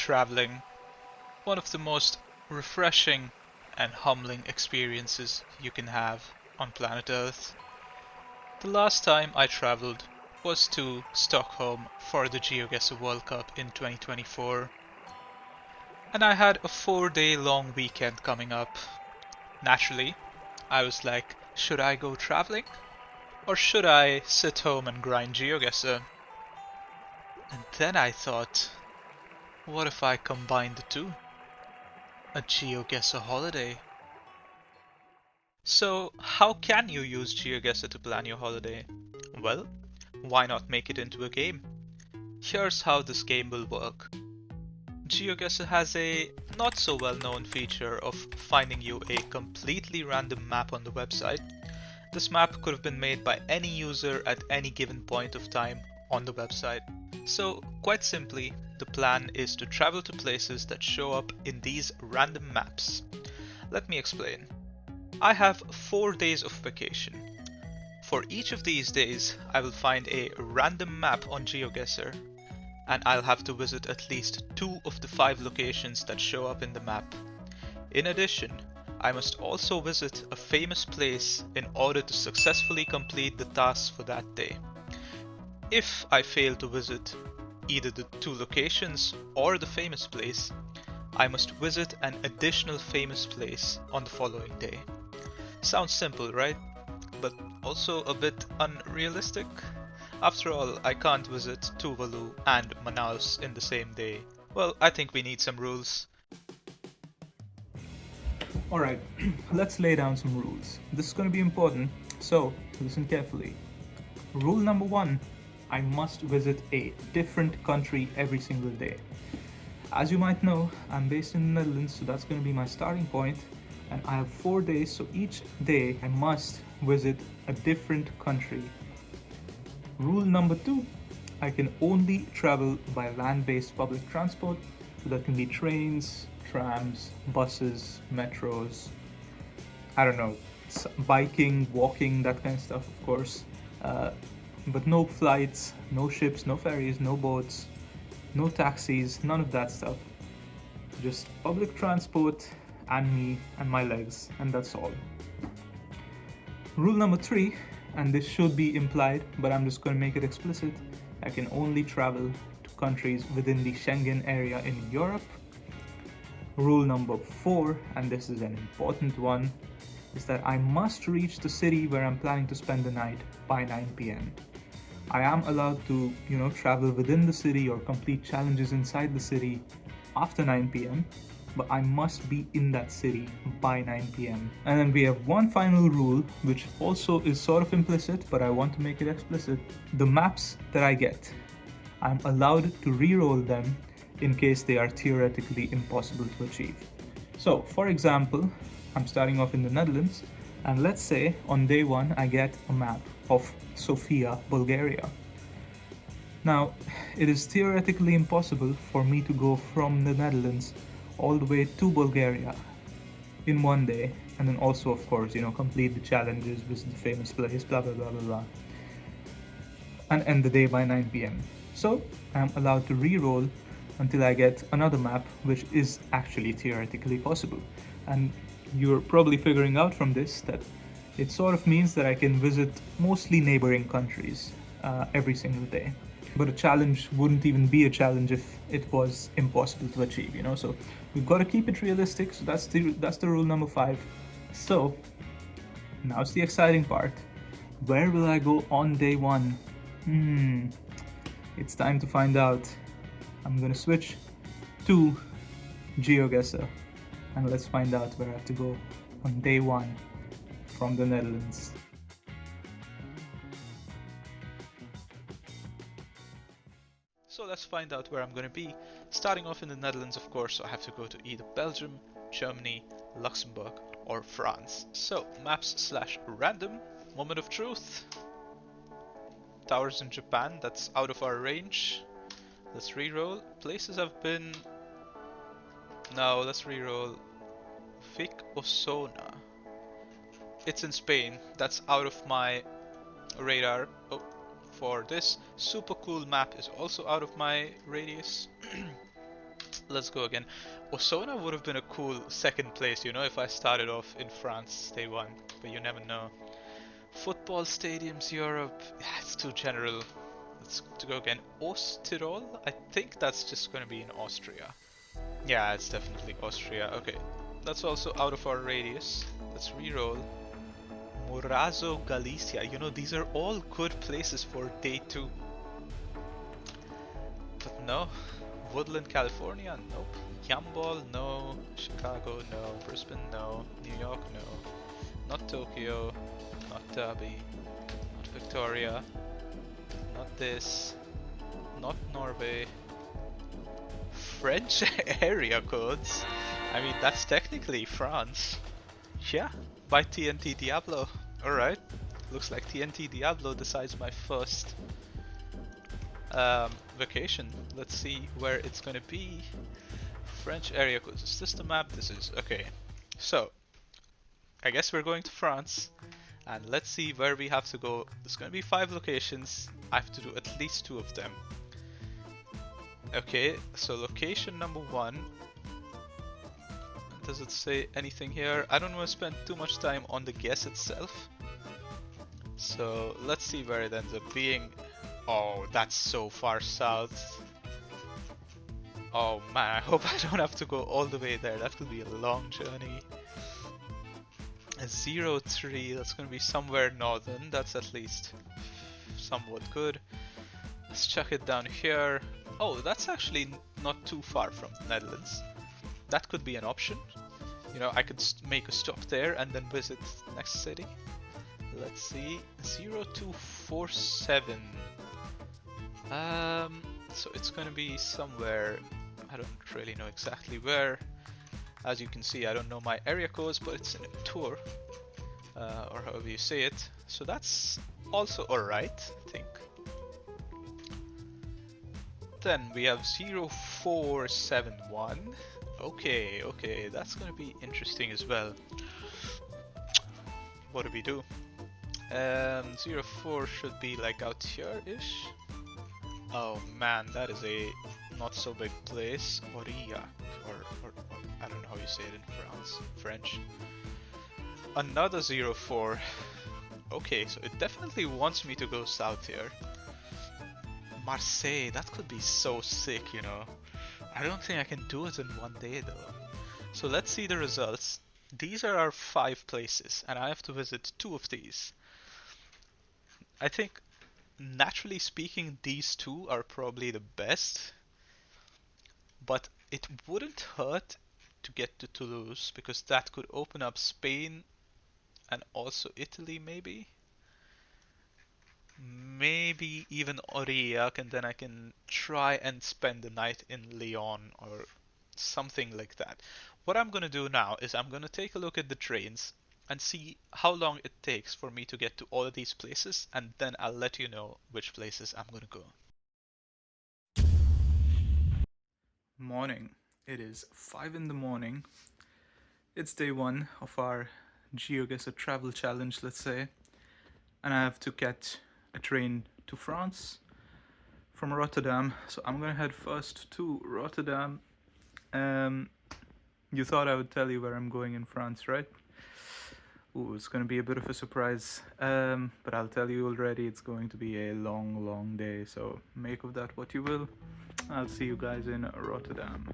traveling, one of the most refreshing and humbling experiences you can have on planet Earth. The last time I traveled was to Stockholm for the GeoGuessr World Cup in 2024, and I had a 4 day long weekend coming up. Naturally, I was like, should I go traveling? Or should I sit home and grind GeoGuessr? And then I thought, what if I combine the two? A GeoGuessr holiday. So, how can you use GeoGuessr to plan your holiday? Well, why not make it into a game? Here's how this game will work. GeoGuessr has a not so well known feature of finding you a completely random map on the website. This map could have been made by any user at any given point of time on the website. So, quite simply, the plan is to travel to places that show up in these random maps. Let me explain. I have 4 days of vacation. For each of these days, I will find a random map on GeoGuessr, and I'll have to visit at least 2 of the 5 locations that show up in the map. In addition, I must also visit a famous place in order to successfully complete the tasks for that day. If I fail to visit either the 2 locations or the famous place, I must visit an additional famous place on the following day. Sounds simple, right? But also a bit unrealistic. After all, I can't visit Tuvalu and Manaus in the same day. Well, I think we need some rules. Alright, let's lay down some rules. This is going to be important, so listen carefully. Rule number 1, I must visit a different country every single day. As you might know, I'm based in the Netherlands, so that's going to be my starting point, and I have 4 days, so each day I must visit a different country. Rule number 2, I can only travel by land-based public transport, so that can be trains, trams, buses, metros, I don't know, biking, walking, that kind of stuff, of course. But no flights, no ships, no ferries, no boats, no taxis, none of that stuff. Just public transport and me and my legs, and that's all. Rule number 3, and this should be implied, but I'm just going to make it explicit, I can only travel to countries within the Schengen area in Europe. Rule number 4, and this is an important one, is that I must reach the city where I'm planning to spend the night by 9 p.m. I am allowed to, travel within the city or complete challenges inside the city after 9 p.m., but I must be in that city by 9 p.m. And then we have one final rule, which also is sort of implicit, but I want to make it explicit. The maps that I get, I'm allowed to re-roll them in case they are theoretically impossible to achieve. So, for example, I'm starting off in the Netherlands, and let's say on day 1 I get a map of Sofia, Bulgaria. Now, it is theoretically impossible for me to go from the Netherlands all the way to Bulgaria in one day, and then also, of course, complete the challenges, visit the famous place, blah blah blah blah blah, and end the day by 9 p.m. So I'm allowed to re-roll until I get another map, which is actually theoretically possible. And you're probably figuring out from this that it sort of means that I can visit mostly neighboring countries every single day. But a challenge wouldn't even be a challenge if it was impossible to achieve, So we've got to keep it realistic. So that's the rule number 5. So now it's the exciting part. Where will I go on day 1? It's time to find out. I'm gonna switch to GeoGuessr, and let's find out where I have to go on day 1 from the Netherlands. So let's find out where I'm going to be. Starting off in the Netherlands, of course, I have to go to either Belgium, Germany, Luxembourg, or France. So, maps/random, moment of truth. Towers in Japan, that's out of our range. Let's reroll. Places I've been. Now, let's reroll. Vic Osona. It's in Spain, that's out of my radar. Oh. For this super cool map is also out of my radius. Let's go again. Osona would have been a cool second place, you know, if I started off in France day one, but you never know. Football stadiums, Europe, yeah, it's too general. Let's go again. Osttirol? I think that's just going to be in Austria. Yeah, it's definitely Austria. Okay, that's also out of our radius. Let's re-roll. Morazo, Galicia. You know, these are all good places for day 2. But no. Woodland, California? Nope. Yambol? No. Chicago? No. Brisbane? No. New York? No. Not Tokyo. Not Derby. Not Victoria. Not this. Not Norway. French area codes? I mean, that's technically France. Yeah, by TNT Diablo. Alright. Looks like TNT Diablo decides my first vacation. Let's see where it's gonna be. French area codes. Is this the map? This is. Okay. So, I guess we're going to France. And let's see where we have to go. There's gonna be 5 locations. I have to do at least 2 of them. Okay, so location number 1. Does it say anything here? I don't want to spend too much time on the guess itself. So let's see where it ends up being. Oh, that's so far south. Oh man, I hope I don't have to go all the way there. That could be a long journey. A 03, that's going to be somewhere northern. That's at least somewhat good. Let's chuck it down here. Oh, that's actually not too far from the Netherlands. That could be an option. You know, I could make a stop there and then visit the next city. Let's see. 0247. So it's gonna be somewhere. I don't really know exactly where. As you can see, I don't know my area codes, but it's in a tour. Or however you say it. So that's also alright, I think. Then we have 0471. Okay, that's gonna be interesting as well. What do we do? 04 should be like out here-ish. Oh man, that is a not so big place. Aurillac, or I don't know how you say it in French. Another 04. Okay, so it definitely wants me to go south here. Marseille, that could be so sick, you know. I don't think I can do it in one day though. So let's see the results. These are our 5 places and I have to visit 2 of these. I think, naturally speaking, these 2 are probably the best. But it wouldn't hurt to get to Toulouse because that could open up Spain and also Italy maybe. Maybe even Aurillac, and then I can try and spend the night in Lyon or something like that. What I'm gonna do now is I'm gonna take a look at the trains and see how long it takes for me to get to all of these places, and then I'll let you know which places I'm gonna go. Morning. It is 5 in the morning. It's day 1 of our GeoGuessr travel challenge, let's say. And I have to catch a train to France from Rotterdam. So I'm gonna head first to Rotterdam. You thought I would tell you where I'm going in France, right? Ooh, it's gonna be a bit of a surprise. But I'll tell you already, it's going to be a long day. So make of that what you will. I'll see you guys in Rotterdam.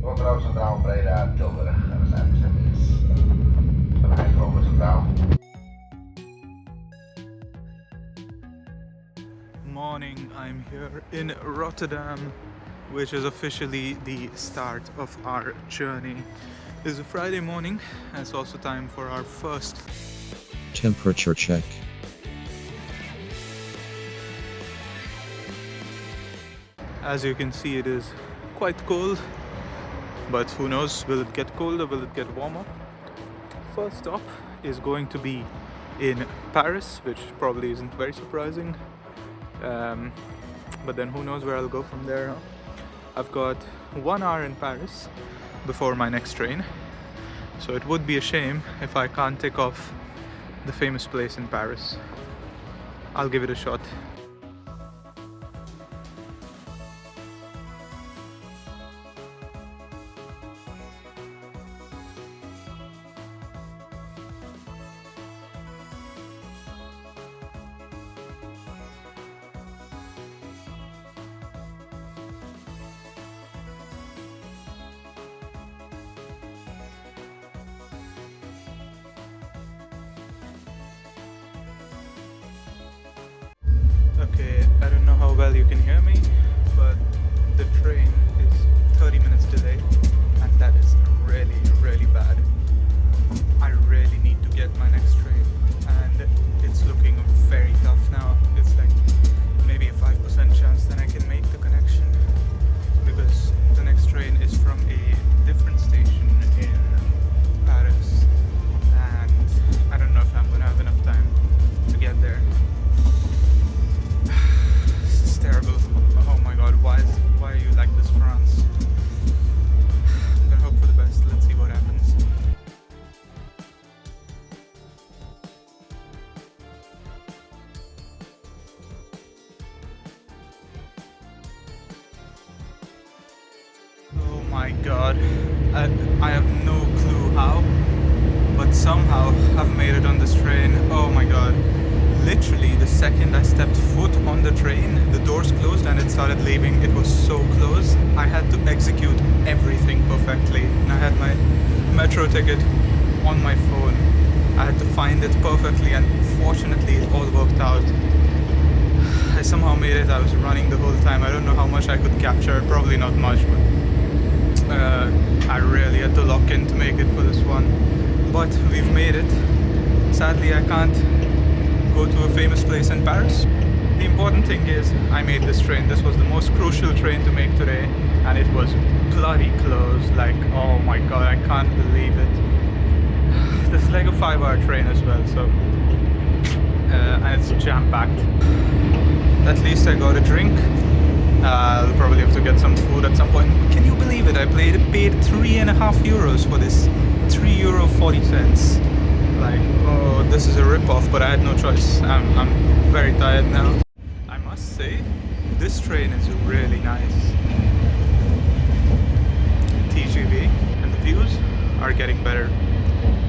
Rotterdam Centraal, Breda, Tilburg. We zijn bestemming is van Eindhoven Centraal. Morning, I'm here in Rotterdam, which is officially the start of our journey. It's a Friday morning, and it's also time for our first temperature check. As you can see, it is quite cold, but who knows, will it get colder, will it get warmer? First stop is going to be in Paris, which probably isn't very surprising, but then who knows where I'll go from there. I've got 1 hour in Paris before my next train, So it would be a shame if I can't tick off the famous place in Paris. I'll give it a shot. Okay, I don't know how well you can hear me, but the train is 30 minutes delayed, and that is really, really bad. I really need to get my next train, and it's looking very tough now. It's like maybe a 5% chance that I can make the connection, because the next train is from a different station in Paris, and I don't know if I'm gonna have enough time to get there. This is terrible. Oh my god, why are you like this, France? I'm gonna hope for the best. Let's see what happens. Oh my god. I have no clue how, but somehow I've made it on this train. Oh my god. Literally, the second I stepped foot on the train, the doors closed and it started leaving. It was so close. I had to execute everything perfectly. And I had my metro ticket on my phone. I had to find it perfectly, and fortunately it all worked out. I somehow made it. I was running the whole time. I don't know how much I could capture. Probably not much, but I really had to lock in to make it for this one. But we've made it. Sadly, I can't go to a famous place in Paris. The important thing is I made this train. This was the most crucial train to make today, and it was bloody close. Like, oh my god, I can't believe it. This is like a 5-hour train as well, so and it's jam-packed. At least I got a drink. I'll probably have to get some food at some point. Can you believe it? I paid €3.50 for this. €3.40. Like, oh, this is a rip-off, but I had no choice. I'm very tired now. I must say, this train is really nice. TGV, and the views are getting better.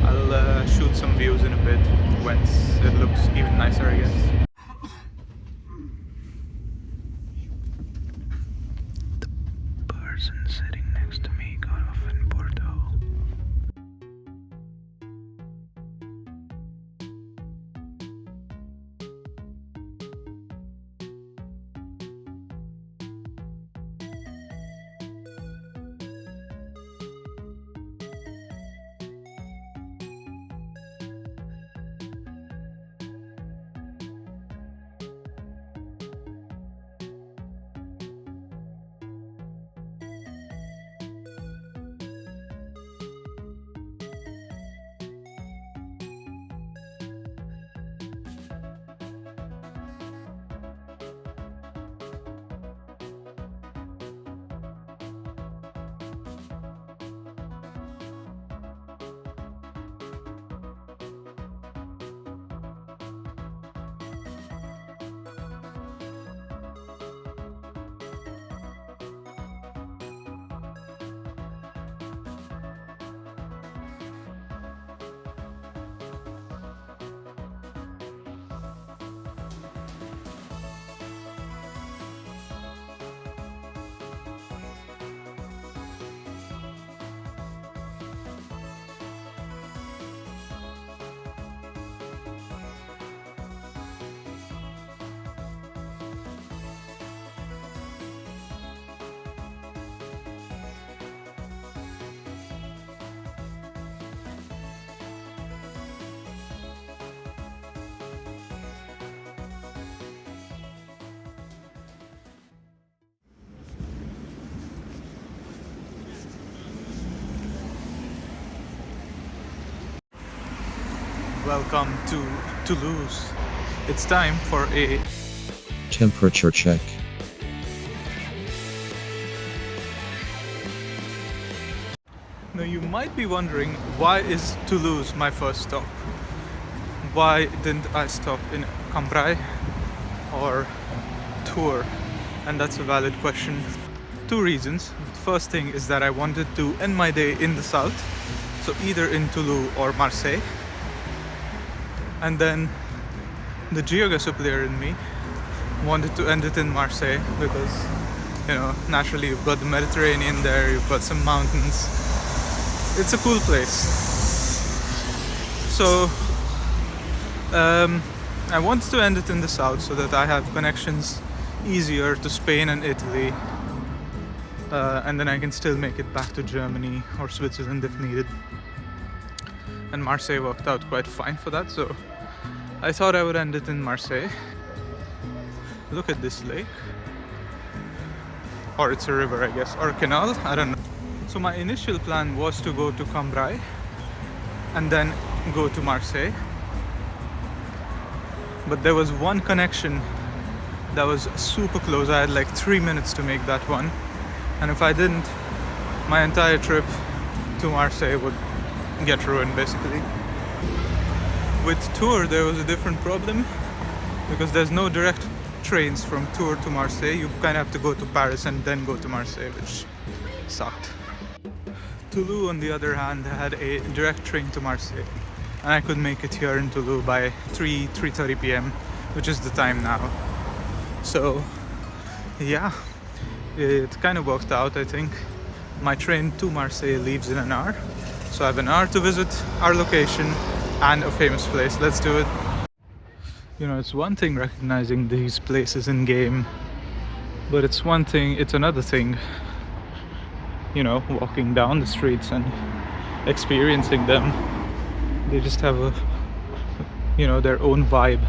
I'll shoot some views in a bit once it looks even nicer, I guess. The person sitting next to me got off in Porto. Welcome to Toulouse. It's time for a Temperature check. No, you might be wondering, why is Toulouse my first stop? Why didn't I stop in Cambrai or Tours? And that's a valid question. Two reasons. First thing is that I wanted to end my day in the south, so either in Toulouse or Marseille. And then the GeoGuessr player in me wanted to end it in Marseille because, you know, naturally you've got the Mediterranean there, you've got some mountains. It's a cool place. So I wanted to end it in the south so that I have connections easier to Spain and Italy, and then I can still make it back to Germany or Switzerland if needed. And Marseille worked out quite fine for that, so I thought I would end it in Marseille. Look at this lake. Or it's a river, I guess, or a canal, I don't know. So my initial plan was to go to Cambrai and then go to Marseille. But there was one connection that was super close. I had like 3 minutes to make that one. And if I didn't, my entire trip to Marseille would get ruined basically. With Tours there was a different problem because there's no direct trains from Tours to Marseille. You kind of have to go to Paris and then go to Marseille, which sucked. Toulouse on the other hand had a direct train to Marseille, and I could make it here in Toulouse by 3:30 p.m, which is the time now. So yeah, it kind of worked out. I think my train to Marseille leaves in an hour, so I have an hour to visit our location and a famous place. Let's do it. You know, it's one thing recognizing these places in game, but it's another thing, you know, walking down the streets and experiencing them. They just have a, you know, their own vibe.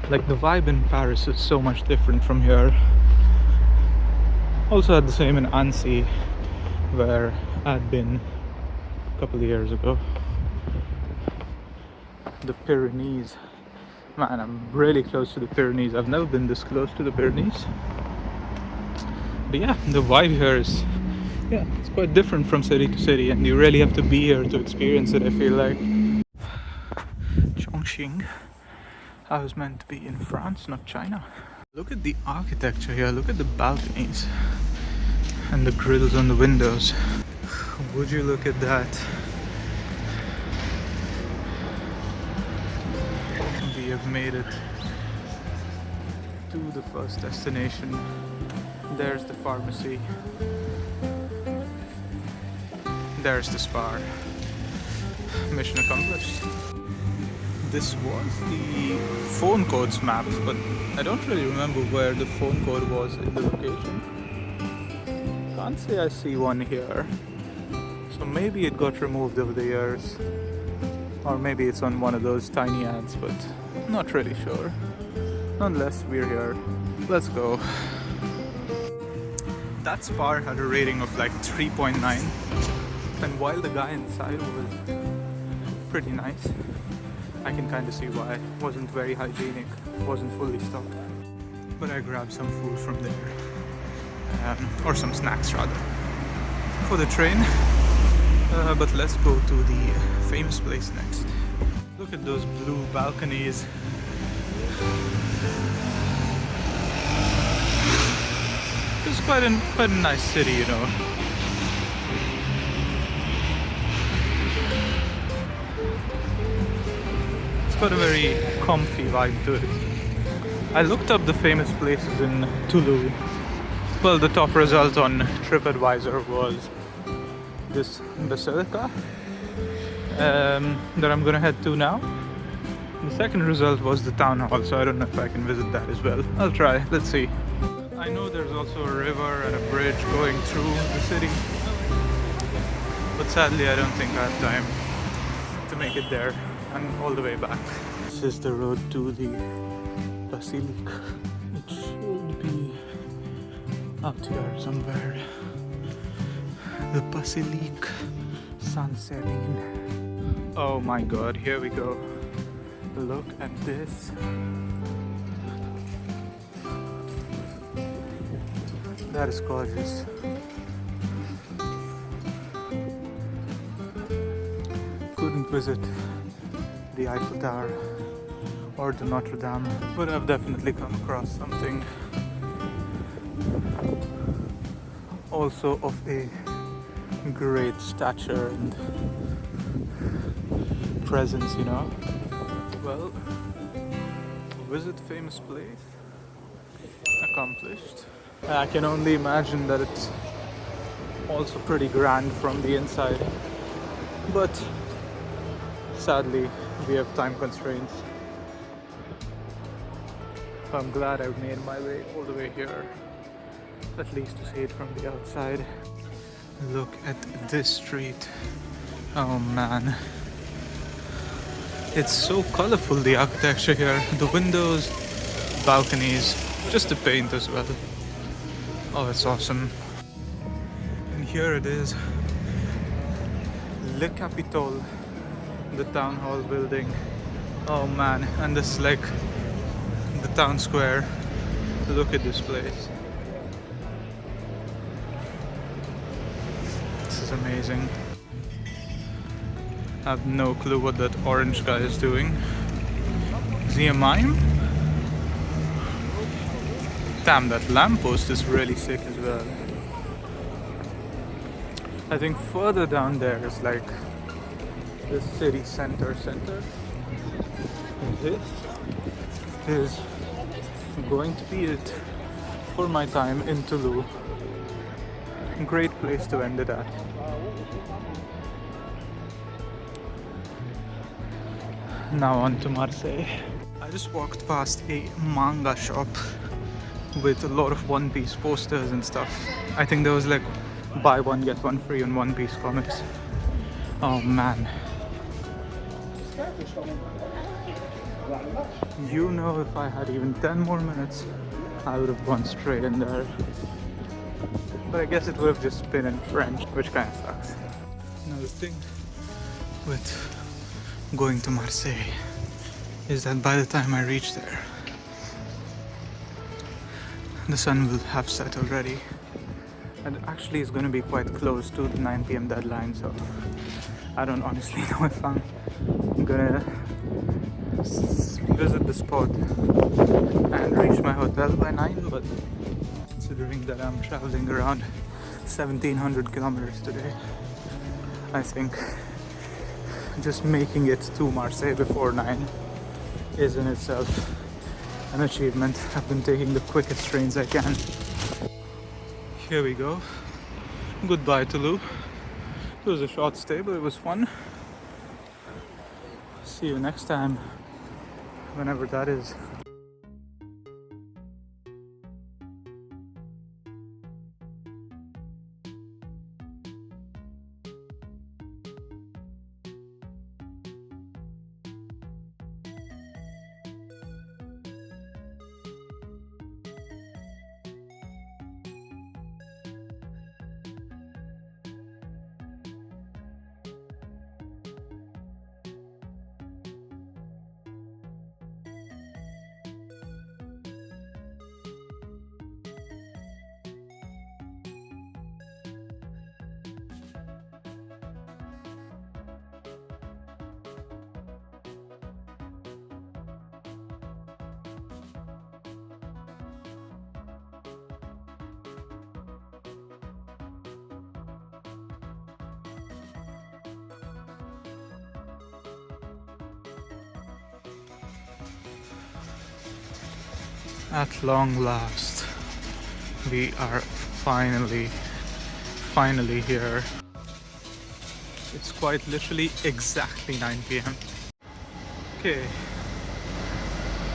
Like the vibe in Paris is so much different from here. Also had the same in Annecy, where I'd been a couple of years ago. The Pyrenees. Man, I'm really close to the Pyrenees. I've never been this close to the Pyrenees. But yeah, the vibe here is, yeah, it's quite different from city to city, and you really have to be here to experience it, I feel like. Chongqing. I was meant to be in France, not China. Look at the architecture here, look at the balconies and the grills on the windows. Would you look at that? We have made it to the first destination. There's the pharmacy. There's the spa. Mission accomplished. This was the phone codes map, but I don't really remember where the phone code was in the location. Can't say I see one here. So maybe it got removed over the years. Or maybe it's on one of those tiny ads, but not really sure. Nonetheless, we're here. Let's go. That spa had a rating of like 3.9. And while the guy inside was pretty nice, I can kind of see why. It wasn't very hygienic, wasn't fully stocked. But I grabbed some food from there. Or some snacks rather. For the train. But let's go to the famous place next. Look at those blue balconies. It's quite a nice city, you know. It's got a very comfy vibe to it. I looked up the famous places in Toulouse. Well, the top result on TripAdvisor was this basilica that I'm gonna head to now. The second result was the town hall, so I don't know if I can visit that as well. I'll try, let's see. I know there's also a river and a bridge going through the city, but sadly I don't think I have time to make it there and all the way back. This is the road to the basilica. It should be out here somewhere. The Basilique Saint-Céline. Oh my god, here we go. Look at this. That is gorgeous. couldn't visit the Eiffel Tower or the Notre Dame, but I've definitely come across something also of a great stature and presence, you know. Well, visit famous place accomplished. I can only imagine that it's also pretty grand from the inside, but sadly we have time constraints. I'm glad I've made my way all the way here, at least to see it from the outside. Look at this street. Oh man, it's so colorful, the architecture here, the windows, balconies, just the paint as well. Oh, it's awesome. And here it is, Le Capitole, the town hall building. Oh man, and this is like the town square. Look at this place. This is amazing. I have no clue what that orange guy is doing. Is he a mime? Damn, that lamppost is really sick as well. I think further down there is like the city center. And this is going to be it for my time in Toulouse. Great place to end it at. Now on to Marseille. I just walked past a manga shop with a lot of One Piece posters and stuff. I think there was like buy one get one free on One Piece comics. Oh man. You know, if I had even 10 more minutes, I would have gone straight in there. But I guess it would have just been in French, which kind of sucks. Another thing with going to Marseille is that by the time I reach there, the sun will have set already, and actually it's going to be quite close to the 9 p.m. deadline, so I don't honestly know if I'm gonna visit the spot and reach my hotel by 9, but considering that I'm traveling around 1700 kilometers today, I think just making it to Marseille before 9 is in itself an achievement. I've been taking the quickest trains I can. Here we go. Goodbye Toulouse. It was a short stay, but it was fun. See you next time, whenever that is. At long last, we are finally here. It's quite literally exactly 9 p.m. Okay,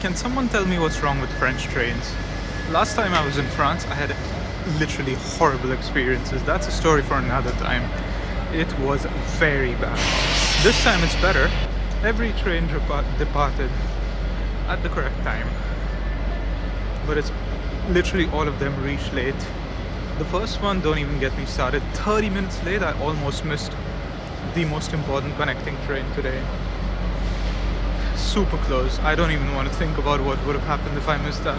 can someone tell me what's wrong with French trains? Last time I was in France, I had literally horrible experiences. That's a story for another time. It was very bad. This time it's better. Every train departed at the correct time, but it's literally all of them reached late. The first one, don't even get me started, 30 minutes late. I almost missed the most important connecting train today. Super close. I don't even want to think about what would have happened if I missed that.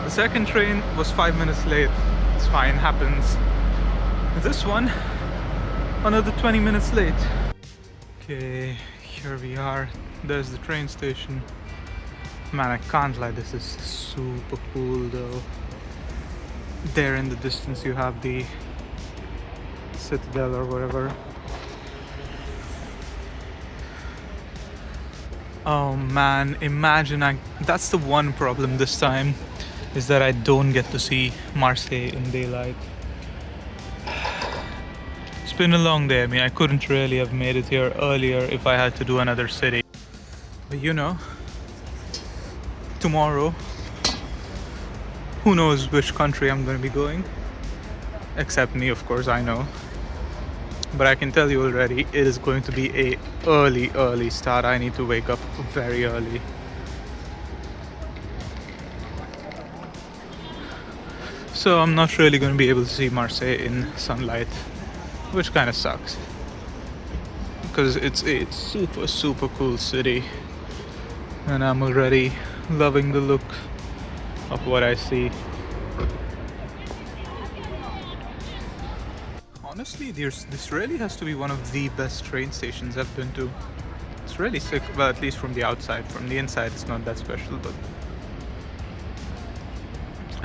The second train was 5 minutes late. It's fine, happens. This one, another 20 minutes late. Okay, here we are. There's the train station. Man, I can't lie, this is super cool though. There in the distance you have the Citadel or whatever. Oh man, imagine that's the one problem this time, is that I don't get to see Marseille in daylight. It's been a long day. I mean, I couldn't really have made it here earlier if I had to do another city. But you know, tomorrow, who knows which country I'm going to be going. Except me, of course, I know. But I can tell you already, it is going to be a early start. I need to wake up very early. So I'm not really going to be able to see Marseille in sunlight, which kind of sucks. Because it's a super cool city. And I'm already loving the look of what I see. Honestly, this really has to be one of the best train stations I've been to. It's really sick, well, at least from the outside. From the inside, it's not that special, but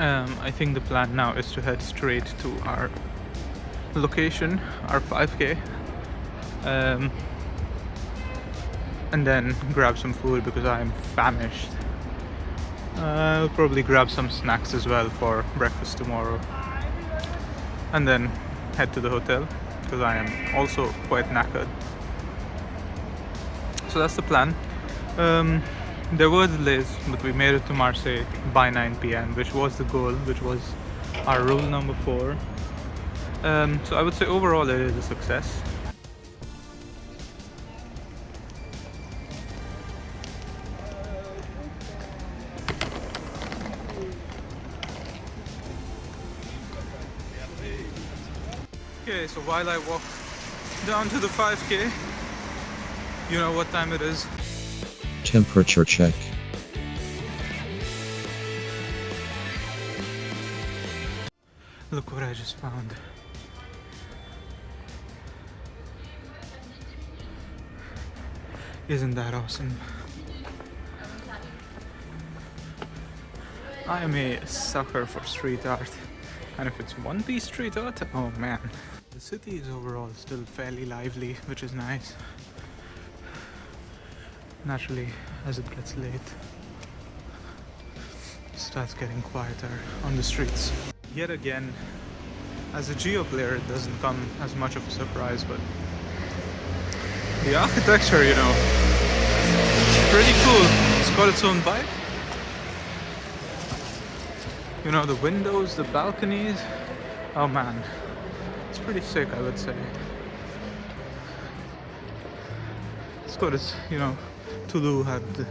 I think the plan now is to head straight to our location, our 5K, and then grab some food because I am famished. I'll probably grab some snacks as well for breakfast tomorrow, and then head to the hotel because I am also quite knackered. So that's the plan. There were delays, but we made it to Marseille by 9 p.m, which was the goal, which was our rule number 4. So I would say overall it is a success. Okay, so while I walk down to the 5K, you know what time it is. Temperature check. Look what I just found. Isn't that awesome? I am a sucker for street art. And if it's one-piece street art, oh man. The city is overall still fairly lively, which is nice. Naturally, as it gets late, it starts getting quieter on the streets. Yet again, as a Geo player, it doesn't come as much of a surprise, but the architecture, you know, it's pretty cool. It's got its own vibe. You know, the windows, the balconies, oh man, it's pretty sick, I would say. It's got its, you know, Toulouse had the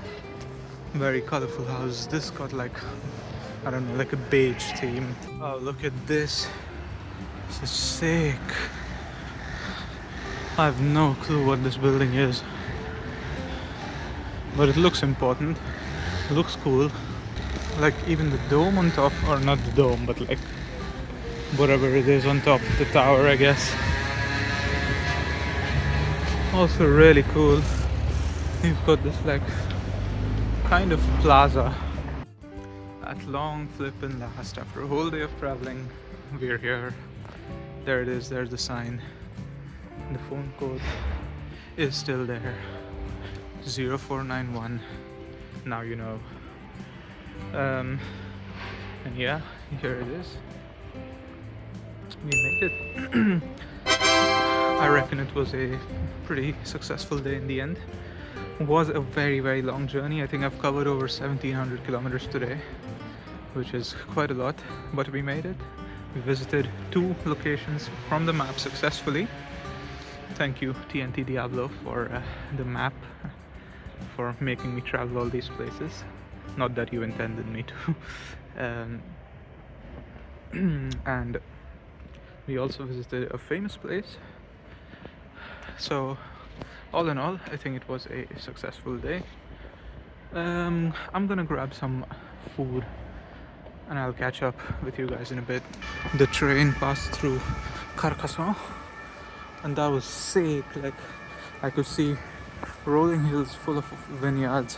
very colorful houses. This got like, I don't know, like a beige theme. Oh, look at this. This is sick. I have no clue what this building is, but it looks important. It looks cool. Like even the dome on top, or not the dome, but like whatever it is on top of the tower, I guess. Also really cool. You've got this like kind of plaza. At long flippin' last, after a whole day of traveling, we're here. There it is, there's the sign. The phone code is still there. 0491. Now you know. And yeah, here it is. We made it. I reckon it was a pretty successful day in the end. It was a very long journey. I think I've covered over 1700 kilometers today, which is quite a lot, but we made it. We visited 2 locations from the map successfully. Thank you TNT Diablo for the map, for making me travel all these places. Not that you intended me to. And we also visited a famous place. So all in all, I think it was a successful day. I'm gonna grab some food and I'll catch up with you guys in a bit. The train passed through Carcassonne and that was sick. Like I could see rolling hills full of vineyards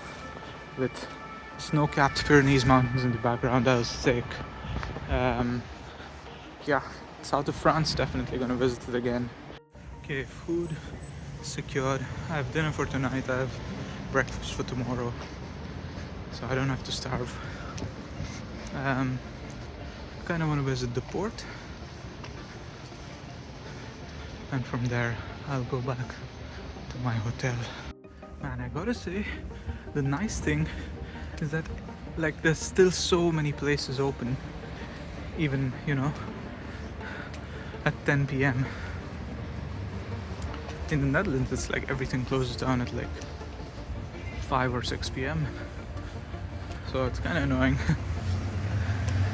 with snow-capped Pyrenees mountains in the background. That was sick. Yeah, south of France, definitely gonna visit it again. Okay, food secured. I have dinner for tonight, I have breakfast for tomorrow, so I don't have to starve. Kind of want to visit the port, and from there I'll go back to my hotel. Man, I gotta say, the nice thing is that like there's still so many places open, even, you know, at 10 p.m. In the Netherlands, it's like everything closes down at like 5 or 6 p.m. So it's kind of annoying.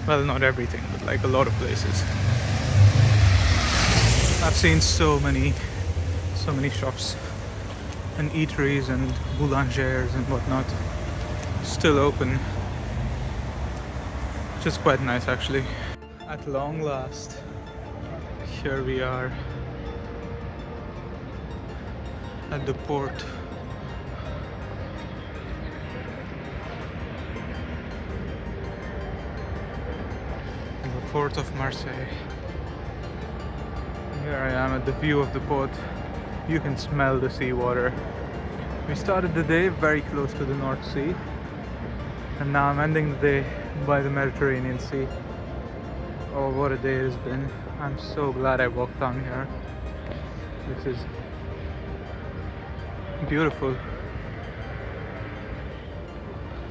Well, not everything, but like a lot of places. I've seen so many shops and eateries and boulangers and whatnot still open, which is quite nice actually. At long last, here we are at the port. The port of Marseille. Here I am at the view of the port. You can smell the seawater. We started the day very close to the North Sea, and now I'm ending the day by the Mediterranean Sea. Oh, what a day it has been. I'm so glad I walked down here. This is beautiful.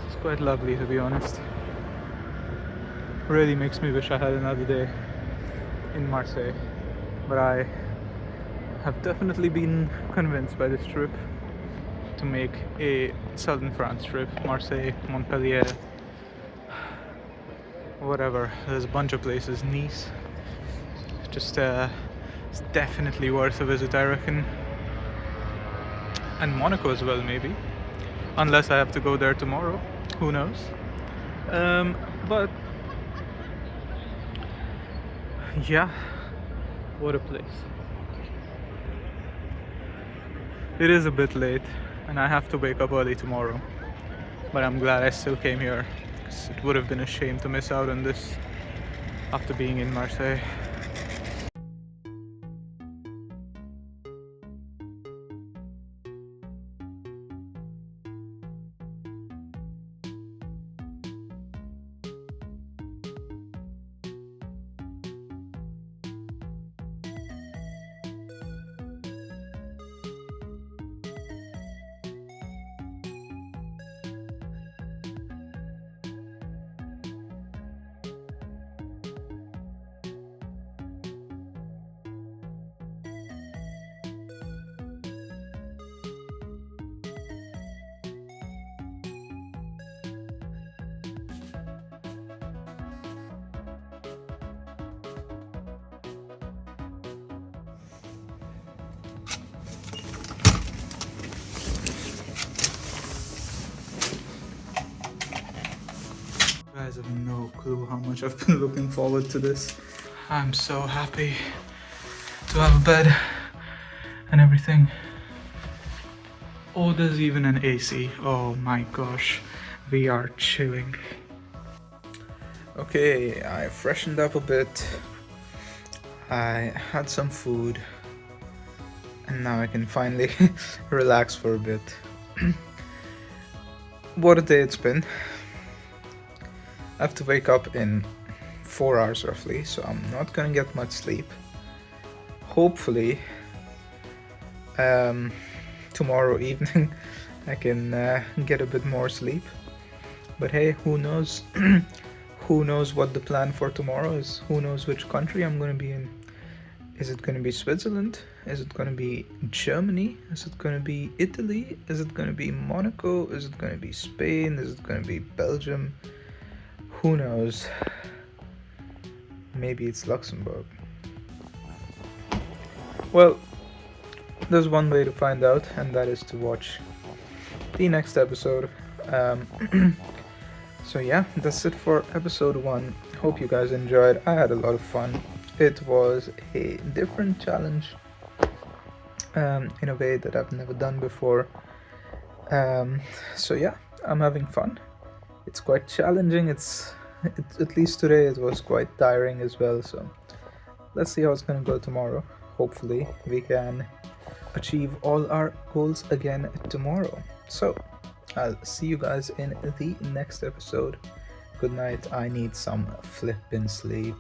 It's quite lovely, to be honest. Really makes me wish I had another day in Marseille. But I have definitely been convinced by this trip to make a southern France trip. Marseille, Montpellier, whatever. There's a bunch of places. Nice. Just it's definitely worth a visit, I reckon. And Monaco as well, maybe. Unless I have to go there tomorrow. Who knows? But yeah, what a place. It is a bit late and I have to wake up early tomorrow, but I'm glad I still came here, because it would have been a shame to miss out on this after being in Marseille. You guys have no clue how much I've been looking forward to this. I'm so happy to have a bed and everything. Oh, there's even an AC. Oh my gosh, we are chilling. Okay, I freshened up a bit. I had some food. And now I can finally relax for a bit. What a day it's been. I have to wake up in 4 hours roughly, so I'm not gonna get much sleep. Hopefully, tomorrow evening I can get a bit more sleep. But hey, who knows? Who knows what the plan for tomorrow is? Who knows which country I'm gonna be in? Is it gonna be Switzerland? Is it gonna be Germany? Is it gonna be Italy? Is it gonna be Monaco? Is it gonna be Spain? Is it gonna be Belgium? Who knows? Maybe it's Luxembourg. Well, there's one way to find out, and that is to watch the next episode. So yeah, that's it for episode 1. Hope you guys enjoyed. I had a lot of fun. It was a different challenge, in a way that I've never done before. So yeah, I'm having fun. It's quite challenging. At least today it was quite tiring as well. So let's see how it's gonna go tomorrow. Hopefully we can achieve all our goals again tomorrow. So I'll see you guys in the next episode. Good night. I need some flippin' sleep.